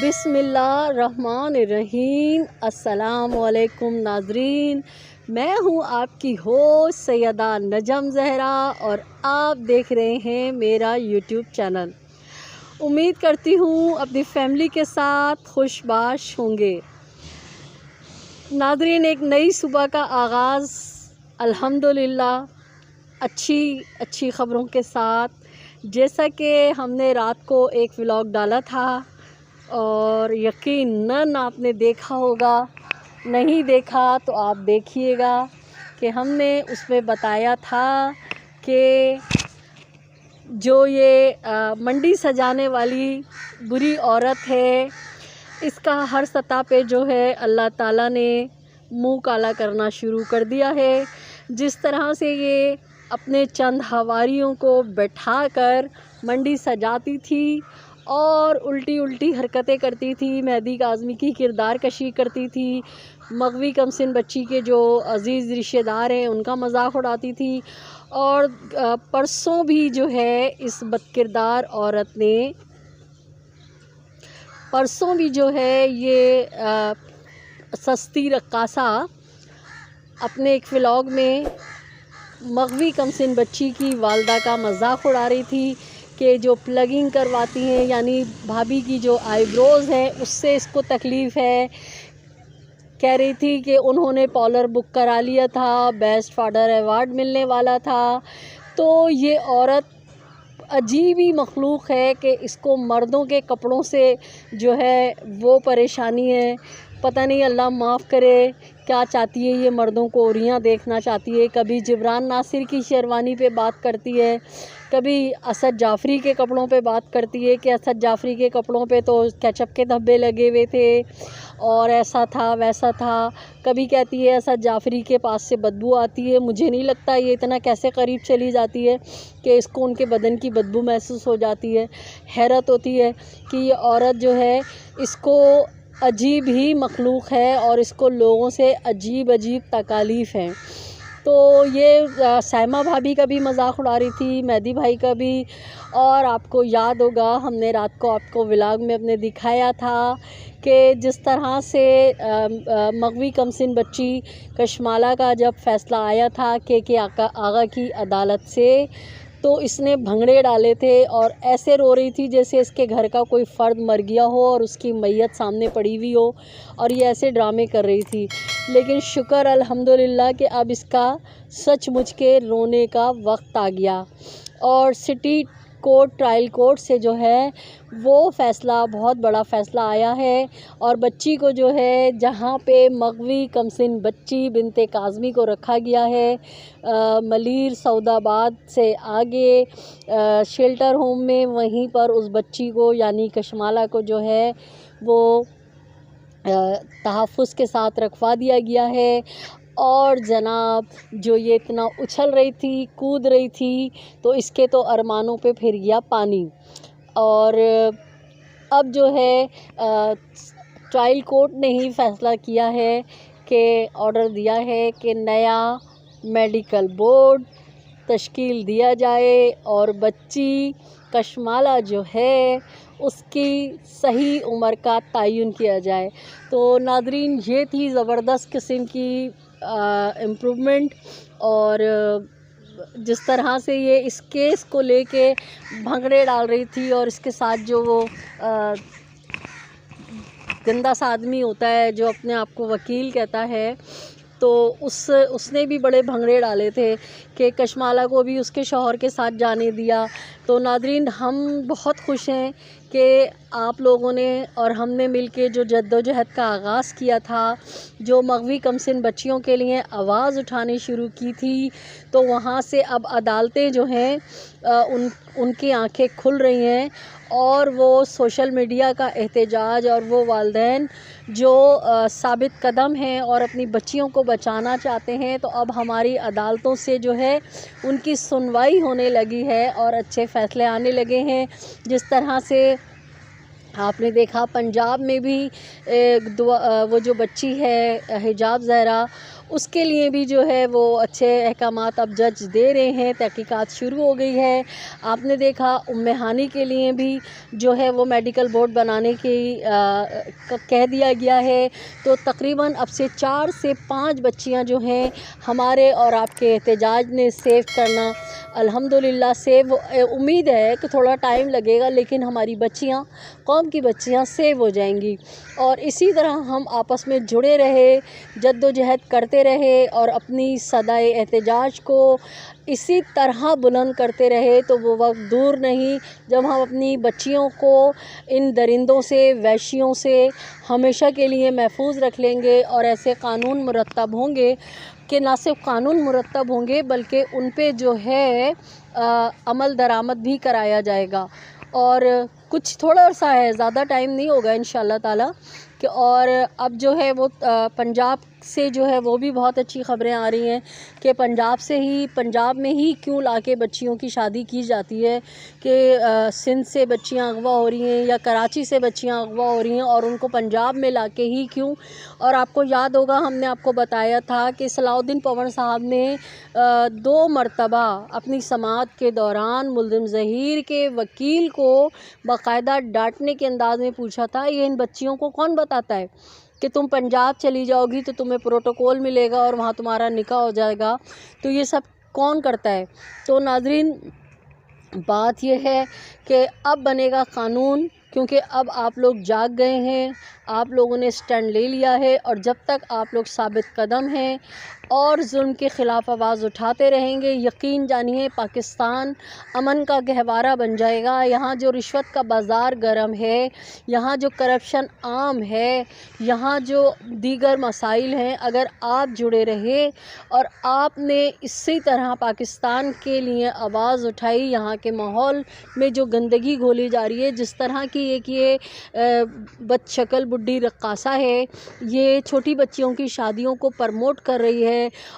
بسم اللہ الرحمن الرحیم۔ السلام علیکم ناظرین، میں ہوں آپ کی ہوسٹ سیدہ نجم زہرا اور آپ دیکھ رہے ہیں میرا یوٹیوب چینل۔ امید کرتی ہوں اپنی فیملی کے ساتھ خوش باش ہوں گے۔ ناظرین، ایک نئی صبح کا آغاز الحمدللہ اچھی خبروں کے ساتھ۔ جیسا کہ ہم نے رات کو ایک ولاگ ڈالا تھا اور یقیناً آپ نے دیکھا ہوگا، نہیں دیکھا تو آپ دیکھیے گا کہ ہم نے اس میں بتایا تھا کہ جو یہ منڈی سجانے والی بری عورت ہے، اس کا ہر سطح پہ جو ہے اللہ تعالیٰ نے منہ کالا کرنا شروع کر دیا ہے۔ جس طرح سے یہ اپنے چند حواریوں کو بٹھا کر منڈی سجاتی تھی اور الٹی حرکتیں کرتی تھی، مہدی کاظمی کی کردار کشی کرتی تھی، مغوی کمسن بچی کے جو عزیز رشتہ دار ہیں ان کا مذاق اڑاتی تھی، اور پرسوں بھی جو ہے اس بدکردار عورت نے یہ سستی رقاصہ اپنے ایک ولاگ میں مغوی کمسن بچی کی والدہ کا مذاق اڑا رہی تھی کہ جو پلگنگ کرواتی ہیں، یعنی بھابھی کی جو آئی بروز ہیں اس سے اس کو تکلیف ہے۔ کہہ رہی تھی کہ انہوں نے پارلر بک کرا لیا تھا، بیسٹ فادر ایوارڈ ملنے والا تھا۔ تو یہ عورت عجیب ہی مخلوق ہے کہ اس کو مردوں کے کپڑوں سے جو ہے وہ پریشانی ہے۔ پتہ نہیں، اللہ معاف کرے، کیا چاہتی ہے یہ؟ مردوں کو اوریاں دیکھنا چاہتی ہے۔ کبھی جبران ناصر کی شیروانی پہ بات کرتی ہے، کبھی اسد جعفری کے کپڑوں پہ بات کرتی ہے کہ اسد جعفری کے کپڑوں پہ تو کیچپ کے دھبے لگے ہوئے تھے اور ایسا تھا ویسا تھا۔ کبھی کہتی ہے اسد جعفری کے پاس سے بدبو آتی ہے۔ مجھے نہیں لگتا یہ اتنا کیسے قریب چلی جاتی ہے کہ اس کو ان کے بدن کی بدبو محسوس ہو جاتی ہے۔ حیرت ہوتی ہے کہ یہ عورت جو ہے اس کو عجیب ہی مخلوق ہے اور اس کو لوگوں سے عجیب تکالیف ہیں۔ تو یہ سائمہ بھابھی کا بھی مذاق اڑا رہی تھی، مہدی بھائی کا بھی۔ اور آپ کو یاد ہوگا ہم نے رات کو آپ کو ولاگ میں اپنے دکھایا تھا کہ جس طرح سے مغوی کمسن بچی کشمالہ کا جب فیصلہ آیا تھا کہ آغا کی عدالت سے، تو اس نے بھنگڑے ڈالے تھے اور ایسے رو رہی تھی جیسے اس کے گھر کا کوئی فرد مر گیا ہو اور اس کی میت سامنے پڑی ہوئی ہو، اور یہ ایسے ڈرامے کر رہی تھی۔ لیکن شکر الحمدللہ کہ اب اس کا سچ مچ کے رونے کا وقت آ گیا، اور سٹی کورٹ ٹرائل کورٹ سے جو ہے وہ فیصلہ، بہت بڑا فیصلہ آیا ہے، اور بچی کو جو ہے جہاں پہ مغوی کمسن بچی بنت کاظمی کو رکھا گیا ہے، ملیر سعودآباد سے آگے شیلٹر ہوم میں، وہیں پر اس بچی کو یعنی کشمالہ کو جو ہے وہ تحفظ کے ساتھ رکھوا دیا گیا ہے۔ اور جناب جو یہ اتنا اچھل رہی تھی، کود رہی تھی، تو اس کے تو ارمانوں پہ پھر گیا پانی۔ اور اب جو ہے ٹرائل کورٹ نے ہی فیصلہ کیا ہے کہ آرڈر دیا ہے کہ نیا میڈیکل بورڈ تشکیل دیا جائے اور بچی کشمالہ جو ہے اس کی صحیح عمر کا تعین کیا جائے۔ تو ناظرین، یہ تھی زبردست قسم کی امپرومنٹ، اور جس طرح سے یہ اس کیس کو لے کے بھنگڑے ڈال رہی تھی، اور اس کے ساتھ جو وہ گندا سا آدمی ہوتا ہے جو اپنے آپ کو وکیل کہتا ہے، تو اس نے بھی بڑے بھنگڑے ڈالے تھے کہ کشمالہ کو بھی اس کے شوہر کے ساتھ جانے دیا۔ تو ناظرین، ہم بہت خوش ہیں کہ آپ لوگوں نے اور ہم نے مل کے جو جدوجہد کا آغاز کیا تھا، جو مغوی کمسن بچیوں کے لیے آواز اٹھانی شروع کی تھی، تو وہاں سے اب عدالتیں جو ہیں ان کی آنکھیں کھل رہی ہیں، اور وہ سوشل میڈیا کا احتجاج اور وہ والدین جو ثابت قدم ہیں اور اپنی بچیوں کو بچانا چاہتے ہیں، تو اب ہماری عدالتوں سے جو ہے ان کی سنوائی ہونے لگی ہے اور اچھے فیصلے آنے لگے ہیں۔ جس طرح سے آپ نے دیکھا پنجاب میں بھی وہ جو بچی ہے حجاب زہرا، اس کے لیے بھی جو ہے وہ اچھے احکامات اب جج دے رہے ہیں، تحقیقات شروع ہو گئی ہے۔ آپ نے دیکھا ام ہانی کے لیے بھی جو ہے وہ میڈیکل بورڈ بنانے کی کہہ دیا گیا ہے، تو تقریباً اب سے 4 سے 5 بچیاں جو ہیں ہمارے اور آپ کے احتجاج نے سیو کرنا الحمدللہ سیو، امید ہے کہ تھوڑا ٹائم لگے گا لیکن ہماری بچیاں، قوم کی بچیاں سیو ہو جائیں گی۔ اور اسی طرح ہم آپس میں جڑے رہے، جد و جہد کرتے رہے اور اپنی صدائے احتجاج کو اسی طرح بلند کرتے رہے تو وہ وقت دور نہیں جب ہم اپنی بچیوں کو ان درندوں سے، وحشیوں سے ہمیشہ کے لیے محفوظ رکھ لیں گے، اور ایسے قانون مرتب ہوں گے کہ نہ صرف قانون مرتب ہوں گے بلکہ ان پہ جو ہے عمل درآمد بھی کرایا جائے گا۔ اور کچھ تھوڑا سا ہے، زیادہ ٹائم نہیں ہوگا انشاءاللہ تعالیٰ کہ، اور اب جو ہے وہ پنجاب سے جو ہے وہ بھی بہت اچھی خبریں آ رہی ہیں کہ پنجاب میں ہی کیوں لا کے بچیوں کی شادی کی جاتی ہے، کہ سندھ سے بچیاں اغوا ہو رہی ہیں یا کراچی سے بچیاں اغوا ہو رہی ہیں اور ان کو پنجاب میں لا کے ہی کیوں۔ اور آپ کو یاد ہوگا ہم نے آپ کو بتایا تھا کہ صلاح الدین پون صاحب نے 2 مرتبہ اپنی سماعت کے دوران ملزم ظہیر کے وکیل کو باقاعدہ ڈانٹنے کے انداز میں پوچھا تھا، یہ ان بچیوں کو کون بتاتا ہے کہ تم پنجاب چلی جاؤ گی تو تمہیں پروٹوکول ملے گا اور وہاں تمہارا نکاح ہو جائے گا، تو یہ سب کون کرتا ہے؟ تو ناظرین، بات یہ ہے کہ اب بنے گا قانون، کیونکہ اب آپ لوگ جاگ گئے ہیں، آپ لوگوں نے سٹینڈ لے لیا ہے، اور جب تک آپ لوگ ثابت قدم ہیں اور ظلم کے خلاف آواز اٹھاتے رہیں گے، یقین جانیے پاکستان امن کا گہوارہ بن جائے گا۔ یہاں جو رشوت کا بازار گرم ہے، یہاں جو کرپشن عام ہے، یہاں جو دیگر مسائل ہیں، اگر آپ جڑے رہے اور آپ نے اسی طرح پاکستان کے لیے آواز اٹھائی، یہاں کے ماحول میں جو گندگی گھولی جا رہی ہے، جس طرح کی ایک یہ بد شکل بڈھی رقاصہ ہے، یہ چھوٹی بچیوں کی شادیوں کو پرموٹ کر رہی ہے،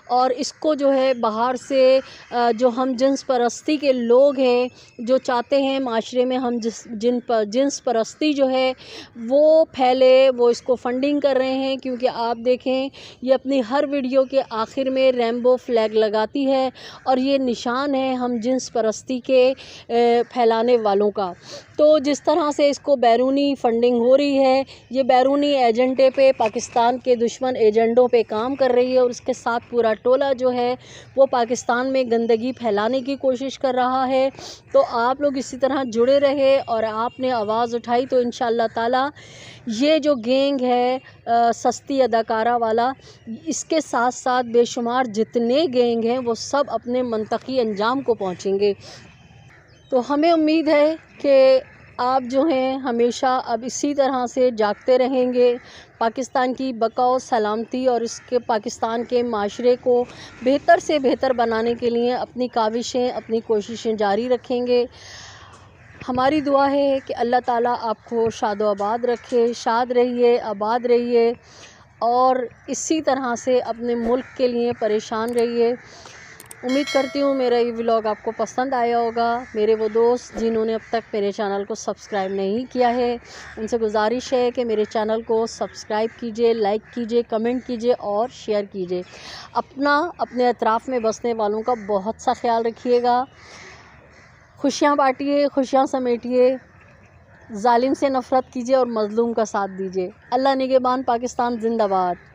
اور اس کو جو ہے باہر سے جو ہم جنس پرستی کے لوگ ہیں، جو چاہتے ہیں معاشرے میں ہم جنس پرستی جو ہے وہ پھیلے، وہ اس کو فنڈنگ کر رہے ہیں، کیونکہ آپ دیکھیں یہ اپنی ہر ویڈیو کے آخر میں ریمبو فلیگ لگاتی ہے، اور یہ نشان ہے ہم جنس پرستی کے پھیلانے والوں کا۔ تو جس طرح سے اس کو بیرونی فنڈنگ ہو رہی ہے، یہ بیرونی ایجنڈے پہ، پاکستان کے دشمن ایجنڈوں پہ کام کر رہی ہے، اور اس کے ساتھ پورا ٹولہ جو ہے وہ پاکستان میں گندگی پھیلانے کی کوشش کر رہا ہے۔ تو آپ لوگ اسی طرح جڑے رہے اور آپ نے آواز اٹھائی تو انشاءاللہ تعالی یہ جو گینگ ہے سستی اداکارہ والا، اس کے ساتھ ساتھ بے شمار جتنے گینگ ہیں وہ سب اپنے منطقی انجام کو پہنچیں گے۔ تو ہمیں امید ہے کہ آپ جو ہیں ہمیشہ اب اسی طرح سے جاگتے رہیں گے، پاکستان کی بقا و سلامتی اور اس کے پاکستان کے معاشرے کو بہتر سے بہتر بنانے کے لیے اپنی کاوشیں، اپنی کوششیں جاری رکھیں گے۔ ہماری دعا ہے کہ اللہ تعالیٰ آپ کو شاد و آباد رکھے، شاد رہیے، آباد رہیے، اور اسی طرح سے اپنے ملک کے لیے پریشان رہیے۔ امید کرتی ہوں میرا یہ ولاگ آپ کو پسند آیا ہوگا۔ میرے وہ دوست جنہوں نے اب تک میرے چینل کو سبسکرائب نہیں کیا ہے، ان سے گزارش ہے کہ میرے چینل کو سبسکرائب کیجئے، لائک کیجئے، کمنٹ کیجئے اور شیئر کیجئے۔ اپنے اطراف میں بسنے والوں کا بہت سا خیال رکھیے گا۔ خوشیاں بانٹیے، خوشیاں سمیٹیے، ظالم سے نفرت کیجئے اور مظلوم کا ساتھ دیجئے۔ اللہ نگہبان، پاکستان زندہ باد۔